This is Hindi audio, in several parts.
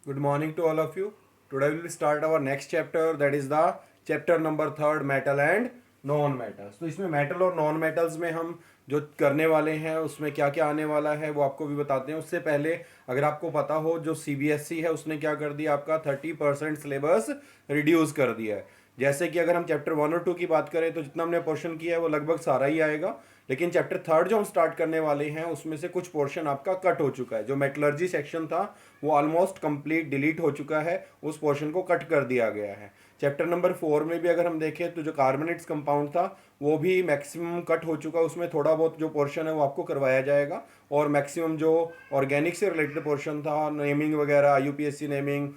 Good morning to all of you. Today we will start our next chapter, that is the chapter number third, metal and non metals. तो इसमें मेटल और नॉन मेटल्स में हम जो करने वाले हैं उसमें क्या क्या आने वाला है वो आपको भी बताते हैं। उससे पहले अगर आपको पता हो, जो सीबीएसई है उसने क्या कर दिया, आपका 30% सिलेबस रिड्यूस कर दिया है। जैसे कि अगर हम चैप्टर 1 और 2 की बात करें तो जितना हमने पोर्शन किया है वो लगभग सारा ही आएगा, लेकिन चैप्टर थर्ड जो हम स्टार्ट करने वाले हैं उसमें से कुछ पोर्शन आपका कट हो चुका है। जो मेटलर्जी सेक्शन था वो ऑलमोस्ट कंप्लीट डिलीट हो चुका है, उस पोर्शन को कट कर दिया गया है। चैप्टर नंबर 4 में भी अगर हम देखें तो जो कार्बोनेट्स कंपाउंड था वो भी मैक्सिमम कट हो चुका है, उसमें थोड़ा बहुत जो पोर्शन है वो आपको करवाया जाएगा, और मैक्सिमम जो ऑर्गेनिक से रिलेटेड पोर्शन था, नेमिंग वगैरह, यूपीएससी नेमिंग,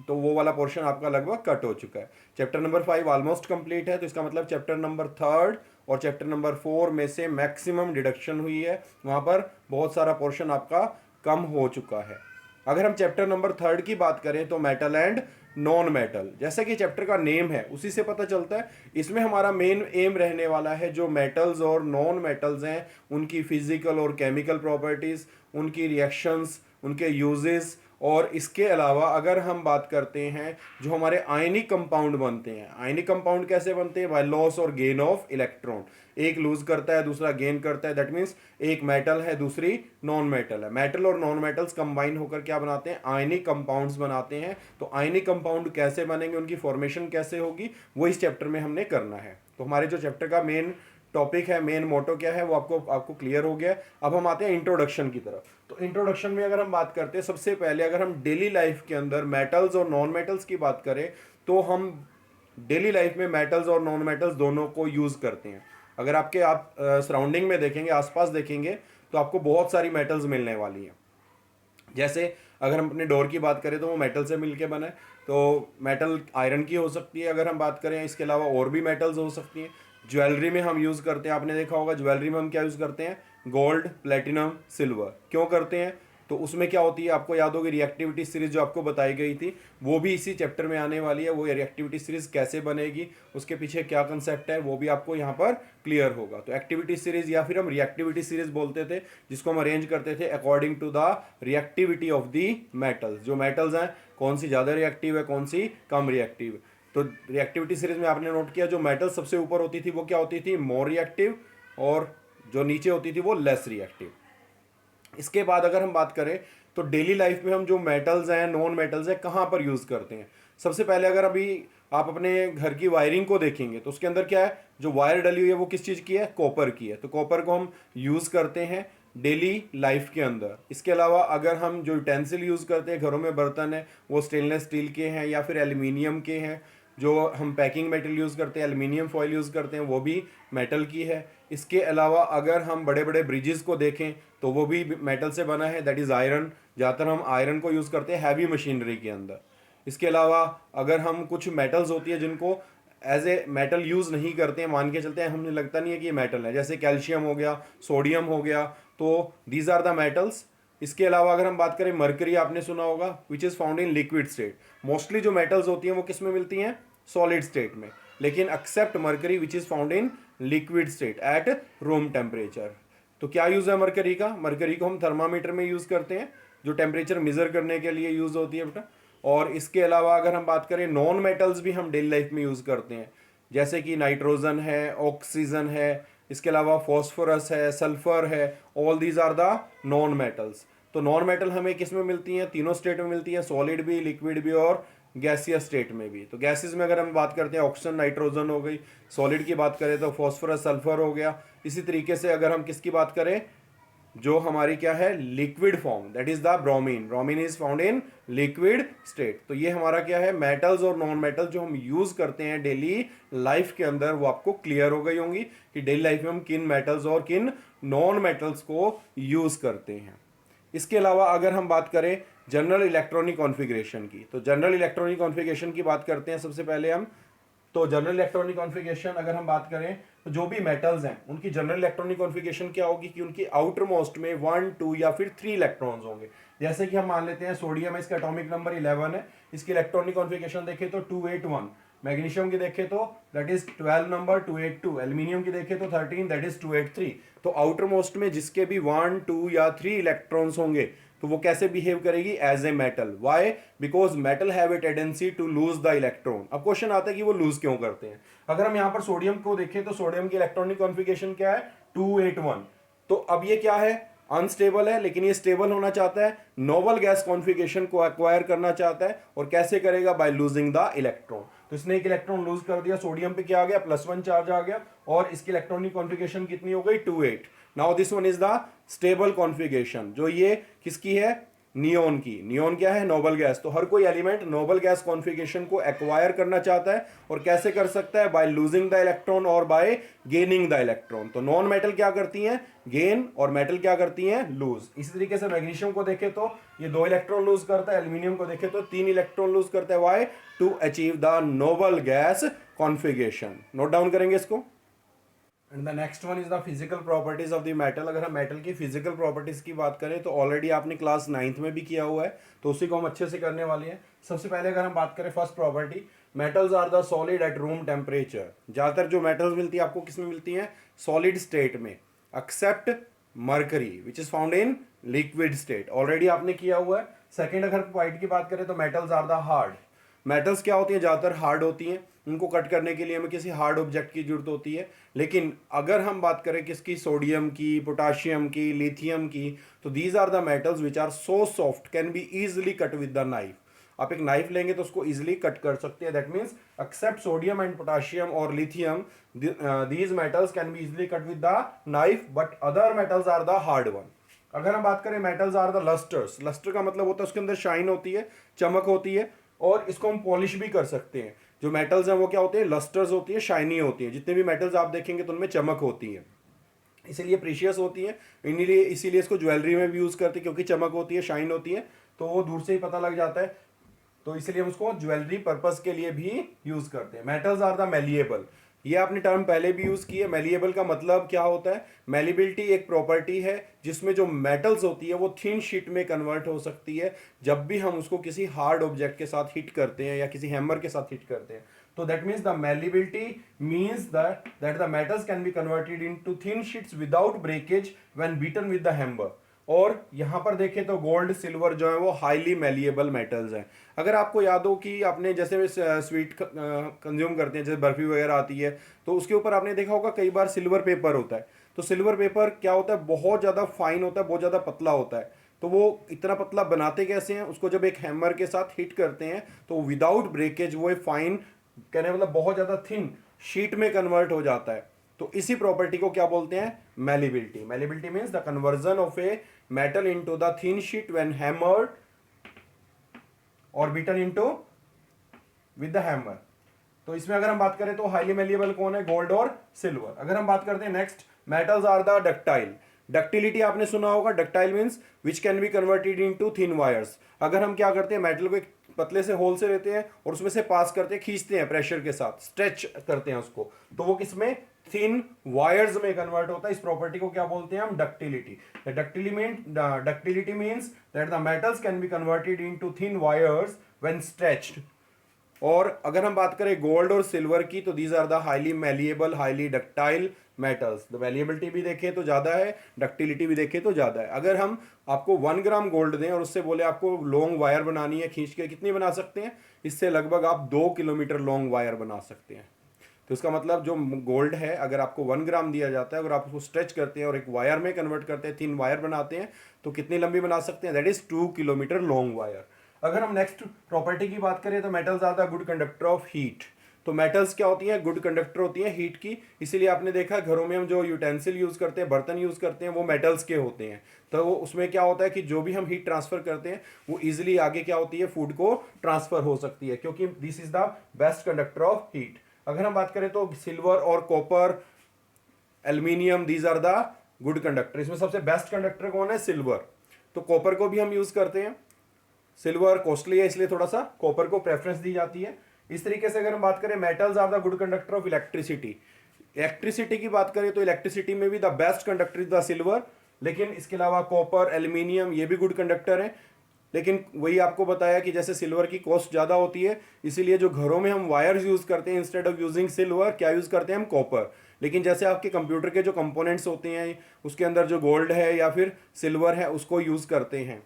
तो वो वाला पोर्शन आपका लगभग कट हो चुका है। चैप्टर नंबर 5 ऑलमोस्ट कंप्लीट है, तो इसका मतलब चैप्टर नंबर थर्ड और चैप्टर नंबर 4 में से मैक्सिमम डिडक्शन हुई है, वहाँ पर बहुत सारा पोर्शन आपका कम हो चुका है। अगर हम चैप्टर नंबर थर्ड की बात करें तो मेटल एंड नॉन मेटल, जैसा कि चैप्टर का नेम है उसी से पता चलता है, इसमें हमारा मेन एम रहने वाला है जो मेटल्स और नॉन मेटल्स हैं उनकी फिजिकल और केमिकल प्रॉपर्टीज, उनकी रिएक्शंस, उनके यूजेस, और इसके अलावा अगर हम बात करते हैं जो हमारे आयनिक कंपाउंड बनते हैं, आयनिक कंपाउंड कैसे बनते हैं, बाय लॉस और गेन ऑफ इलेक्ट्रॉन। एक लूज करता है दूसरा गेन करता है, दैट मीन्स एक मेटल है दूसरी नॉन मेटल है। मेटल और नॉन मेटल्स कंबाइन होकर क्या बनाते हैं, आयनिक कंपाउंड्स बनाते हैं। तो आयनिक कंपाउंड कैसे बनेंगे, उनकी फॉर्मेशन कैसे होगी, वो इस चैप्टर में हमने करना है। तो हमारे जो चैप्टर का मेन टॉपिक है, मेन मोटो क्या है, वो आपको क्लियर हो गया। अब हम आते हैं इंट्रोडक्शन की तरफ। तो इंट्रोडक्शन में अगर हम बात करते हैं, सबसे पहले अगर हम डेली लाइफ के अंदर मेटल्स और नॉन मेटल्स की बात करें तो हम डेली लाइफ में मेटल्स और नॉन मेटल्स दोनों को यूज करते हैं। अगर आप सराउंडिंग में देखेंगे, आसपास देखेंगे, तो आपको बहुत सारी मेटल्स मिलने वाली हैं। जैसे अगर हम अपने डोर की बात करें तो वो मेटल से मिलके बना है, तो मेटल आयरन की हो सकती है अगर हम बात करें, इसके अलावा और भी मेटल्स हो सकती हैं। ज्वेलरी में हम यूज़ करते हैं, आपने देखा होगा ज्वेलरी में हम क्या यूज़ करते हैं, गोल्ड, प्लेटिनम, सिल्वर। क्यों करते हैं, तो उसमें क्या होती है, आपको याद होगी रिएक्टिविटी सीरीज जो आपको बताई गई थी, वो भी इसी चैप्टर में आने वाली है। वो रिएक्टिविटी सीरीज कैसे बनेगी, उसके पीछे क्या कंसेप्ट है, वो भी आपको यहाँ पर क्लियर होगा। तो एक्टिविटी सीरीज या फिर हम रिएक्टिविटी सीरीज बोलते थे, जिसको हम अरेंज करते थे according to the reactivity of the metals. जो मेटल्स हैं कौन सी ज़्यादा रिएक्टिव है, कौन सी कम रिएक्टिव। तो रिएक्टिविटी सीरीज में आपने नोट किया, जो मेटल सबसे ऊपर होती थी वो क्या होती थी, मोर रिएक्टिव, और जो नीचे होती थी वो लेस रिएक्टिव। इसके बाद अगर हम बात करें तो डेली लाइफ में हम जो मेटल्स हैं, नॉन मेटल्स हैं, कहाँ पर यूज़ करते हैं। सबसे पहले अगर अभी आप अपने घर की वायरिंग को देखेंगे तो उसके अंदर क्या है, जो वायर डली हुई है वो किस चीज़ की है, कॉपर की है। तो कॉपर को हम यूज़ करते हैं डेली लाइफ के अंदर। इसके अलावा अगर हम जो यूटेंसिल यूज़ करते हैं घरों में, बर्तन है, वो स्टेनलेस स्टील के हैं या फिर एल्यूमिनियम के हैं। जो हम पैकिंग मेटल यूज़ करते हैं, एल्यूमिनियम फॉयल यूज़ करते हैं, वो भी मेटल की है। इसके अलावा अगर हम बड़े बड़े ब्रिजेस को देखें तो वो भी मेटल से बना है, दैट इज़ आयरन। ज़्यादातर हम आयरन को यूज़ करते हैं हैवी मशीनरी के अंदर। इसके अलावा अगर हम कुछ मेटल्स होती है जिनको एज ए मेटल यूज़ नहीं करते हैं, मान के चलते हैं, हमें लगता नहीं है कि ये मेटल है, जैसे कैल्शियम हो गया, सोडियम हो गया, तो दीज आर द मेटल्स। इसके अलावा अगर हम बात करें, मरकरी आपने सुना होगा, विच is found in liquid state. Mostly जो मेटल्स होती हैं वो किस में मिलती हैं, सॉलिड स्टेट में, लेकिन except mercury which is found in liquid state at room temperature. तो क्या यूज़ है मरकरी का, मरकरी को हम थर्मामीटर में यूज़ करते हैं, जो टेम्परेचर मेज़र करने के लिए यूज़ होती है बेटा। और इसके अलावा अगर हम बात करें, नॉन मेटल्स भी हम डेली लाइफ में यूज़ करते हैं, जैसे कि नाइट्रोजन है, ऑक्सीजन है, इसके अलावा फॉस्फोरस है, सल्फर है, all these are the non metals. तो नॉन मेटल हमें किस में मिलती हैं, तीनों स्टेट में मिलती हैं, सॉलिड भी, लिक्विड भी और गैसियस स्टेट में भी। तो गैसेस में अगर हम बात करते हैं, ऑक्सीजन, नाइट्रोजन हो गई। सॉलिड की बात करें तो फॉस्फोरस, सल्फर हो गया। इसी तरीके से अगर हम किसकी बात करें, जो हमारी क्या है, liquid form, that is the bromine. Bromine is found in liquid state. तो ये हमारा क्या है, मेटल्स और नॉन मेटल जो हम यूज करते हैं डेली लाइफ के अंदर, वो आपको क्लियर हो गई होंगी कि डेली लाइफ में हम किन मेटल्स और किन नॉन मेटल्स को यूज करते हैं। इसके अलावा अगर हम बात करें जनरल इलेक्ट्रॉनिक कॉन्फ़िगरेशन की, तो जनरल इलेक्ट्रॉनिक कॉन्फ़िगरेशन की बात करते हैं सबसे पहले हम। तो जनरल इलेक्ट्रॉनिक कॉन्फ़िगरेशन अगर हम बात करें तो जो भी मेटल्स हैं उनकी जनरल इलेक्ट्रॉनिक कॉन्फ़िगरेशन क्या होगी कि उनकी आउटर मोस्ट में 1, 2 या फिर 3 इलेक्ट्रॉन्स होंगे। जैसे कि हम मान लेते हैं सोडियम है, इसका एटॉमिक नंबर 11 है, इसकी इलेक्ट्रॉनिक कॉन्फ़िगरेशन देखें तो 281। मैग्नीशियम की देखें तो दैट इज 12 नंबर 282। एल्यूमिनियम की देखें तो 13, दैट इज 283। तो आउटर मोस्ट में जिसके भी 1, 2 या 3 इलेक्ट्रॉन्स होंगे तो वो कैसे बिहेव करेगी, as a metal. Why? Because metal have a tendency to lose the electron. अब क्वेश्चन आता है कि वो लूज क्यों करते हैं। अगर हम यहाँ पर सोडियम को देखें तो सोडियम की इलेक्ट्रॉनिक कॉन्फ़िगरेशन क्या है, 281। तो अब ये क्या है, अनस्टेबल है, लेकिन ये स्टेबल होना चाहता है, नोबल गैस कॉन्फ़िगरेशन को एक्वायर करना चाहता है, और कैसे करेगा, बाय लूजिंग द इलेक्ट्रॉन। तो इसने एक इलेक्ट्रॉन लूज कर दिया, सोडियम पे क्या आ गया, +1 चार्ज आ गया, और इसकी इलेक्ट्रॉनिक कॉन्फ़िगरेशन कितनी हो गई, 28। Now this one is the stable configuration, जो ये किसकी है, नियोन की। नियोन क्या है, नोबल गैस। तो हर कोई एलिमेंट नोबल गैस कॉन्फ़िगरेशन को एक्वायर करना चाहता है, और कैसे कर सकता है, बाय लूजिंग द इलेक्ट्रॉन और बाय गेनिंग द इलेक्ट्रॉन। तो नॉन मेटल क्या करती हैं, गेन, और मेटल क्या करती हैं, लूज। इसी तरीके से मैग्नीशियम को देखें तो ये 2 इलेक्ट्रॉन लूज करता है, एल्यूमिनियम को देखें तो 3 इलेक्ट्रॉन लूज करता है। Why? To achieve the noble gas configuration. Note down करेंगे इसको। And the next one is the physical properties of the metal. अगर हम मेटल की फिजिकल प्रॉपर्टीज की बात करें तो ऑलरेडी आपने क्लास 9th में भी किया हुआ है, तो उसी को हम अच्छे से करने वाले हैं। सबसे पहले अगर हम बात करें first property, metals are the solid at room temperature. ज़्यादातर जो मेटल्स मिलती है आपको किस में मिलती हैं, सॉलिड स्टेट में, except mercury which is found in liquid state. Already आपने किया हुआ है। सेकेंड अगर पॉइंट की बात करें तो metals are the hard. Metals क्या होती हैं, ज़्यादातर हार्ड होती हैं, उनको कट करने के लिए हमें किसी हार्ड ऑब्जेक्ट की जरूरत होती है। लेकिन अगर हम बात करें किसकी, सोडियम की, पोटाशियम की, लिथियम की, तो these are the metals which are so soft can be easily cut with the knife. आप एक नाइफ लेंगे तो उसको इजिली कट कर सकते हैं। That means except sodium and potassium और lithium, these metals can be easily cut with the knife, but other metals are the hard one. अगर हम बात करें metals are the lusters. Luster का मतलब होता है उसके अंदर शाइन होती है, चमक होती है, और इसको हम पॉलिश भी कर सकते हैं। जो मेटल्स हैं वो क्या होते हैं, लस्टर्स होती है, शाइनी होती हैं। जितने भी मेटल्स आप देखेंगे तो उनमें चमक होती है, इसीलिए प्रीशियस होती है। इसीलिए इसको ज्वेलरी में भी यूज़ करते हैं, क्योंकि चमक होती है, शाइन होती है, तो वो दूर से ही पता लग जाता है। तो इसलिए हम उसको ज्वेलरी पर्पस के लिए भी यूज़ करते हैं। Metals are the malleable. ये आपने टर्म पहले भी यूज़ की है। मेलिएबल का मतलब क्या होता है, मेलिबिलिटी एक प्रॉपर्टी है जिसमें जो मेटल्स होती है वो थिन शीट में कन्वर्ट हो सकती है जब भी हम उसको किसी हार्ड ऑब्जेक्ट के साथ हिट करते हैं या किसी हैमर के साथ हिट करते हैं। तो that means the malleability means that the metals can be converted into thin sheets without breakage when beaten with the hammer. और यहां पर देखें तो गोल्ड सिल्वर जो है वो हाईली मेलिएबल मेटल्स हैं। अगर आपको याद हो कि आपने जैसे स्वीट कंज्यूम करते हैं, जैसे बर्फी वगैरह आती है, तो उसके ऊपर आपने देखा होगा कई बार सिल्वर पेपर होता है। तो सिल्वर पेपर क्या होता है, बहुत ज़्यादा फाइन होता है, बहुत ज़्यादा पतला होता है। तो वो इतना पतला बनाते कैसे हैं, उसको जब एक हैमर के साथ हिट करते हैं तो विदाउट ब्रेकेज वो फाइन, कहने मतलब बहुत ज़्यादा थिन शीट में कन्वर्ट हो जाता है। तो इसी प्रॉपर्टी को क्या बोलते हैं, malleability. Malleability means the conversion of a metal into the thin sheet when hammered और beaten into with the hammer. तो इसमें अगर हम बात करें तो हाईली मेलिएबल कौन है, गोल्ड और सिल्वर। अगर हम बात करते हैं next, metals are the ductile. Ductility आपने सुना होगा, ductile means which can be converted into thin wires. अगर हम क्या करते हैं, मेटल को एक पतले से होल से लेते हैं और उसमें से पास करते हैं, खींचते हैं प्रेशर के साथ, स्ट्रेच करते हैं उसको, तो वो किसमें, थिन वायर्स में कन्वर्ट होता है। इस प्रॉपर्टी को क्या बोलते हैं हम, ductility. Ductility means that the metals can be converted into thin wires when stretched. और अगर हम बात करें गोल्ड और सिल्वर की, तो these are the highly malleable, highly ductile metals. The वेलिएबिलिटी भी देखें तो ज़्यादा है, डक्टिलिटी भी देखें तो ज़्यादा है। अगर हम आपको 1 ग्राम गोल्ड दें और उससे बोले आपको लॉन्ग वायर बनानी है खींच के, कितनी बना सकते हैं, इससे लगभग आप 2 किलोमीटर लॉन्ग वायर बना सकते हैं। तो इसका मतलब जो गोल्ड है, अगर आपको 1 ग्राम दिया जाता है, अगर आप उसको स्ट्रेच करते हैं और एक वायर में कन्वर्ट करते हैं, थिन वायर बनाते हैं, तो कितनी लंबी बना सकते हैं, that is 2 kilometre long wire. अगर हम नेक्स्ट प्रॉपर्टी की बात करें तो metals are the good conductor of heat. तो मेटल्स क्या होती हैं, गुड कंडक्टर होती हैं हीट की। इसीलिए आपने देखा घरों में हम जो यूटेंसिल यूज करते हैं, बर्तन यूज करते हैं, वो मेटल्स के होते हैं। तो वो उसमें क्या होता है कि जो भी हम हीट ट्रांसफर करते हैं वो इजिली आगे क्या होती है, फूड को ट्रांसफर हो सकती है, क्योंकि this is the best conductor of heat. अगर हम बात करें तो सिल्वर और copper, aluminium, these are the good conductor. इसमें सबसे बेस्ट कंडक्टर कौन है, सिल्वर। तो कॉपर को भी हम यूज करते हैं, सिल्वर कॉस्टली है इसलिए थोड़ा सा कॉपर को प्रेफरेंस दी जाती है। इस तरीके से अगर हम बात करें, metals are the good conductor of electricity. Electricity की बात करें तो इलेक्ट्रिसिटी में भी the best conductor is the silver, लेकिन इसके अलावा कॉपर, एल्यूमिनियम ये भी गुड कंडक्टर है। लेकिन वही आपको बताया कि जैसे सिल्वर की कॉस्ट ज़्यादा होती है, इसीलिए जो घरों में हम वायर्स यूज़ करते हैं, इंस्टेड ऑफ यूजिंग सिल्वर क्या यूज़ करते हैं हम, कॉपर। लेकिन जैसे आपके कंप्यूटर के जो कंपोनेंट्स होते हैं उसके अंदर जो गोल्ड है या फिर सिल्वर है उसको यूज़ करते हैं।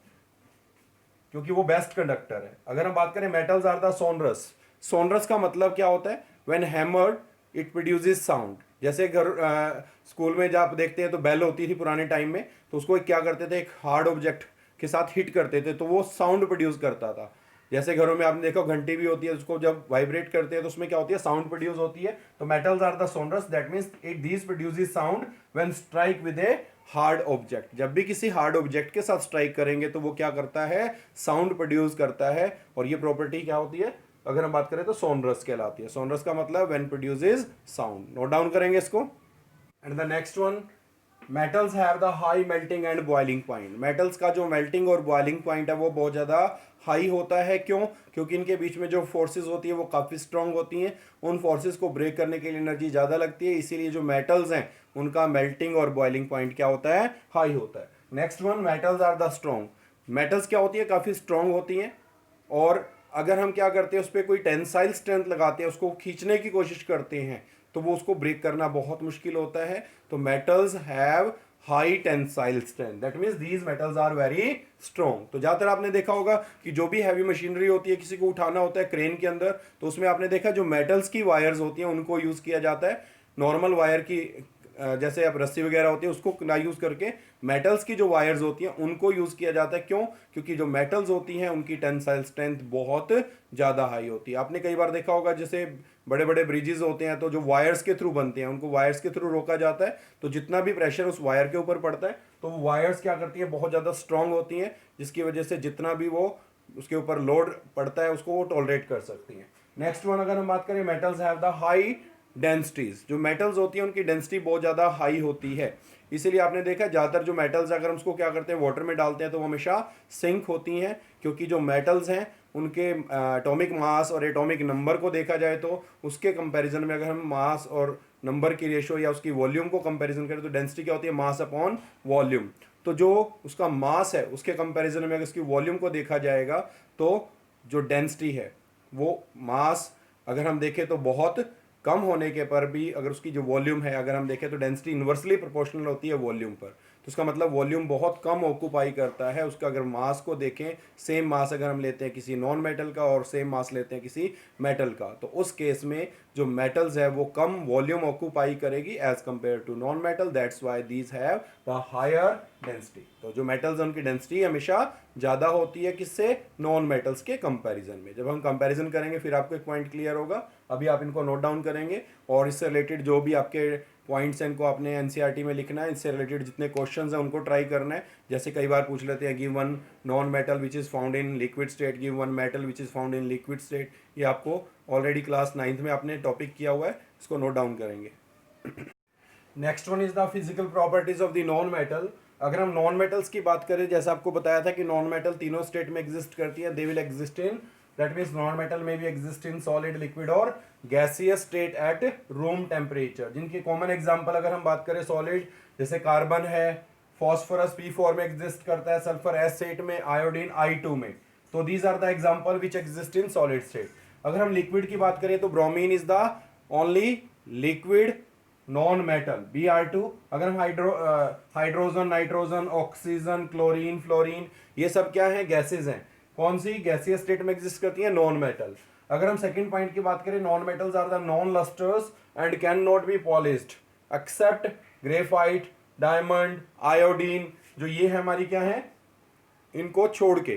क्योंकि वो बेस्ट कंडक्टर है। अगर हम बात करें metals are the sonorous, sonorous का मतलब क्या होता है, when hammered it produces sound. जैसे घर स्कूल में जब आप देखते हैं तो बेल होती थी पुराने टाइम में, तो उसको क्या करते थे, एक हार्ड ऑब्जेक्ट के साथ हिट करते थे तो वो साउंड प्रोड्यूस करता था। जैसे घरों में आपने देखा घंटी भी होती है, उसको जब वाइब्रेट करते हैं तो उसमें क्या होती है, साउंड प्रोड्यूस होती है। तो metals are the sonorous, that means it these produces sound when strike with a hard object. जब भी किसी हार्ड ऑब्जेक्ट के साथ स्ट्राइक करेंगे तो वो क्या करता है, साउंड प्रोड्यूस करता है। और ये प्रॉपर्टी क्या होती है, अगर हम बात करें तो सोनरस कहलाती है। सोनरस का मतलब when produces sound. Note down करेंगे इसको। And the next one, metals have the high melting and boiling point. Metals का जो मेल्टिंग और बॉइलिंग पॉइंट है वो बहुत ज़्यादा हाई होता है। क्यों? क्योंकि इनके बीच में जो फोर्सेस होती है वो काफ़ी स्ट्रांग होती हैं, उन फोर्सेस को ब्रेक करने के लिए एनर्जी ज़्यादा लगती है, इसीलिए जो मेटल्स हैं उनका मेल्टिंग और बॉइलिंग पॉइंट क्या होता है, हाई होता है। Next one, metals are the strong. Metals क्या होती है, काफ़ी स्ट्रांग होती हैं, और अगर हम क्या करते हैं उस पर कोई टेंसाइल स्ट्रेंथ लगाते हैं, उसको खींचने की कोशिश करते हैं तो वो उसको ब्रेक करना बहुत मुश्किल होता है। तो metals have high tensile strength, that means these metals are very strong. तो ज़्यादातर आपने देखा होगा कि जो भी हैवी मशीनरी होती है, किसी को उठाना होता है क्रेन के अंदर, तो उसमें आपने देखा जो मेटल्स की वायर्स होती हैं उनको यूज़ किया जाता है। नॉर्मल वायर की जैसे अब रस्सी वगैरह होती है उसको ना यूज़ करके मेटल्स की जो वायर्स होती हैं उनको यूज़ किया जाता है। क्यों? क्योंकि जो मेटल्स होती हैं उनकी टेंसाइल स्ट्रेंथ बहुत ज़्यादा हाई होती है। आपने कई बार देखा होगा जैसे बड़े बड़े ब्रिजेस होते हैं तो जो वायर्स के थ्रू बनते हैं उनको वायर्स के थ्रू रोका जाता है, तो जितना भी प्रेशर उस वायर के ऊपर पड़ता है तो वो वायर्स क्या करती हैं, बहुत ज़्यादा स्ट्रांग होती हैं, जिसकी वजह से जितना भी वो उसके ऊपर लोड पड़ता है उसको वो टॉलरेट कर सकती हैं। नेक्स्ट वन, अगर हम बात करें, metals have the high densities. जो मेटल्स होती हैं उनकी डेंसिटी बहुत ज़्यादा हाई होती है, इसीलिए आपने देखा ज़्यादातर जो मेटल्स अगर हम उसको क्या करते हैं, वाटर में डालते हैं तो वो हमेशा सिंक होती हैं, क्योंकि जो मेटल्स हैं उनके एटॉमिक मास और एटॉमिक नंबर को देखा जाए तो उसके कंपैरिजन में अगर हम मास और नंबर की रेशो या उसकी वॉल्यूम को कंपैरिजन करें तो डेंसिटी क्या होती है, मास अपॉन वॉल्यूम। तो जो उसका मास है उसके कंपैरिजन में अगर उसकी वॉल्यूम को देखा जाएगा तो जो डेंसिटी है वो मास अगर हम देखें तो बहुत कम होने के पर भी अगर उसकी जो वॉल्यूम है अगर हम देखें तो डेंसिटी इन्वर्सली प्रोपोर्शनल होती है वॉल्यूम पर। तो उसका मतलब वॉल्यूम बहुत कम ऑक्यूपाई करता है उसका। अगर मास को देखें, सेम मास अगर हम लेते हैं किसी नॉन मेटल का और सेम मास लेते हैं किसी मेटल का, तो उस केस में जो मेटल्स है वो कम वॉल्यूम ऑक्यूपाई करेगी as compare to non metal. That's why these have the higher density. तो जो मेटल्स उनकी डेंसिटी हमेशा ज़्यादा होती है किससे, नॉन मेटल्स के कंपैरिजन में। जब हम कंपैरिजन करेंगे फिर आपको एक पॉइंट क्लियर होगा। अभी आप इनको नोट डाउन करेंगे और इससे रिलेटेड जो भी आपके पॉइंट्स हैं इनको आपने एनसीईआरटी में लिखना है। इससे रिलेटेड जितने क्वेश्चंस हैं उनको ट्राई करना है। जैसे कई बार पूछ लेते हैं, give one non metal which is found in liquid state, give one metal which is found in liquid state. ये आपको ऑलरेडी क्लास 9th में आपने टॉपिक किया हुआ है, इसको नोट डाउन करेंगे। Next one is the physical properties of the non metal. अगर हम नॉन मेटल्स की बात करें, जैसा आपको बताया था कि नॉन मेटल तीनों स्टेट में एग्जिस्ट करती है, they will exist in, that means non metal में भी एग्जिस्ट इन सॉलिड, लिक्विड और gaseous state at room temperature. जिनकी कॉमन एग्जांपल अगर हम बात करें सॉलिड, जैसे कार्बन है, फॉस्फोरस P4 में एग्जिस्ट करता है, सल्फर S8 में, आयोडीन I2 में। तो these are the example which exist in solid state. अगर हम लिक्विड की बात करें तो bromine is the only liquid non metal Br2। अगर हम hydrogen, nitrogen, oxygen, chlorine, fluorine, ये सब क्या है, गैसेज हैं। कौन सी, गैसियस स्टेट में एग्जिस्ट करती है, नॉन मेटल। अगर हम सेकंड पॉइंट की बात करें, non metals are the non lusters and can not be polished except graphite, diamond, iodine. जो ये है हमारी क्या है, इनको छोड़ के,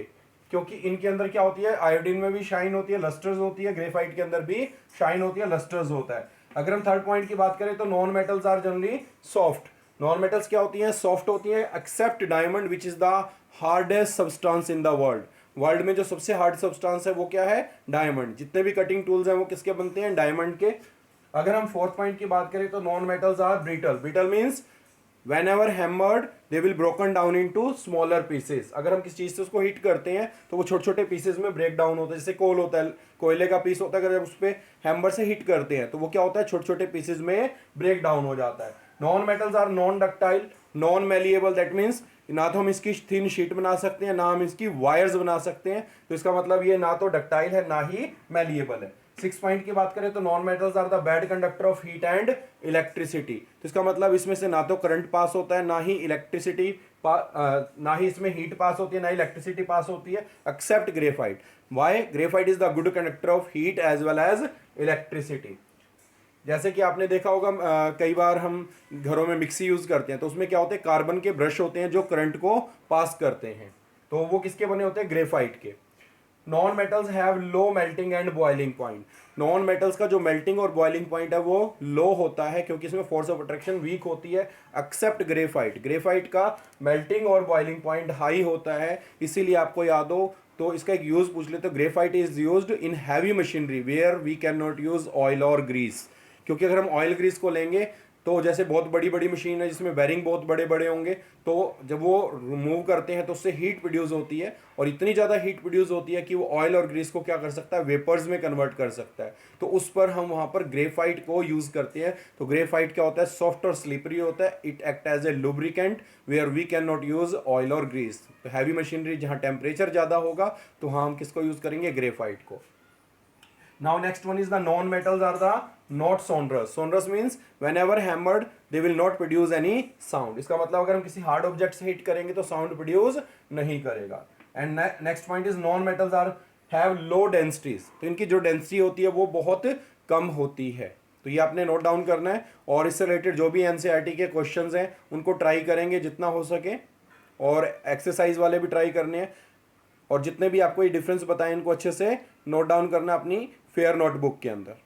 क्योंकि इनके अंदर क्या होती है, आयोडीन में भी शाइन होती है, लस्टर्स होती है, ग्रेफाइट के अंदर भी शाइन होती है, लस्टर्स होता है। अगर हम थर्ड पॉइंट की बात करें तो non metals are generally soft. Non metals क्या होती हैं, सॉफ्ट होती हैं, except diamond which is the hardest substance in the world. World में जो सबसे हार्ड सब्सटेंस है वो क्या है, डायमंड। जितने भी कटिंग टूल्स हैं वो किसके बनते हैं, डायमंड के। अगर हम फोर्थ पॉइंट की बात करें तो non metals are brittle. Brittle means whenever hammered they will broken down into smaller pieces। अगर हम किसी चीज़ से उसको हिट करते हैं तो वो छोटे छोटे पीसेस में ब्रेक डाउन होता है। जैसे कोल होता है, कोयले का पीस होता है, अगर उस पर हैमर से हिट करते हैं तो वो क्या होता है, छोटे छोटे पीसेस में ब्रेक डाउन हो जाता है। Non metals are non ductile, non malleable, that means ना तो हम इसकी थिन शीट बना सकते हैं ना हम इसकी वायर्स बना सकते हैं। तो इसका मतलब ये ना तो डक्टाइल है ना ही मेलिएबल है। 6 पॉइंट की बात करें तो non metals are the bad conductor of heat and electricity. तो इसका मतलब इसमें से ना तो करंट पास होता है, ना ही इलेक्ट्रिसिटी ना ही इसमें हीट पास होती है, ना इलेक्ट्रिसिटी पास होती है, except graphite. Why? Graphite is the good conductor of heat as well as electricity. जैसे कि आपने देखा होगा कई बार हम घरों में मिक्सी यूज करते हैं तो उसमें क्या होते हैं, कार्बन के ब्रश होते हैं जो करंट को पास करते हैं, तो वो किसके बने होते हैं, ग्रेफाइट के। Non metals have low melting and boiling point. Non metals का जो मेल्टिंग और बॉइलिंग पॉइंट है वो लो होता है क्योंकि इसमें फोर्स ऑफ अट्रैक्शन वीक होती है, एक्सेप्ट ग्रेफाइट। ग्रेफाइट का मेल्टिंग और बॉइलिंग पॉइंट हाई होता है, इसीलिए आपको याद हो तो इसका एक यूज पूछ लेते। Graphite is used in heavy machinery where we can not use oil और ग्रीस। क्योंकि अगर हम ऑयल ग्रीस को लेंगे तो जैसे बहुत बड़ी बड़ी मशीन है जिसमें बेरिंग बहुत बड़े बड़े होंगे, तो जब वो मूव करते हैं तो उससे हीट प्रोड्यूस होती है, और इतनी ज़्यादा हीट प्रोड्यूस होती है कि वो ऑयल और ग्रीस को क्या कर सकता है, वेपर्स में कन्वर्ट कर सकता है। तो उस पर हम वहाँ पर ग्रेफाइट को यूज़ करते हैं। तो ग्रेफाइट क्या होता है, सॉफ्ट और स्लिपरी होता है। It act as a lubricant where we can not use oil और ग्रीस। तो हैवी मशीनरी जहाँ टेम्परेचर ज़्यादा होगा तो वहाँ हम किसको यूज़ करेंगे, ग्रेफाइट को। Now next one is the non-metals are the not sonorous. Sonorous means whenever hammered they will not produce any sound. इसका मतलब अगर हम किसी हार्ड ऑब्जेक्ट से हिट करेंगे तो साउंड प्रोड्यूस नहीं करेगा। And next point is non metals are have low densities. तो इनकी जो डेंसिटी होती है वो बहुत कम होती है। तो ये आपने नोट डाउन करना है, और इससे रिलेटेड जो भी एनसीईआरटी के क्वेश्चंस हैं उनको ट्राई करेंगे जितना हो सके, और एक्सरसाइज वाले भी ट्राई करने हैं। और जितने भी आपको ये डिफरेंस बताएं इनको अच्छे से नोट डाउन करना अपनी फेयर नोटबुक के अंदर।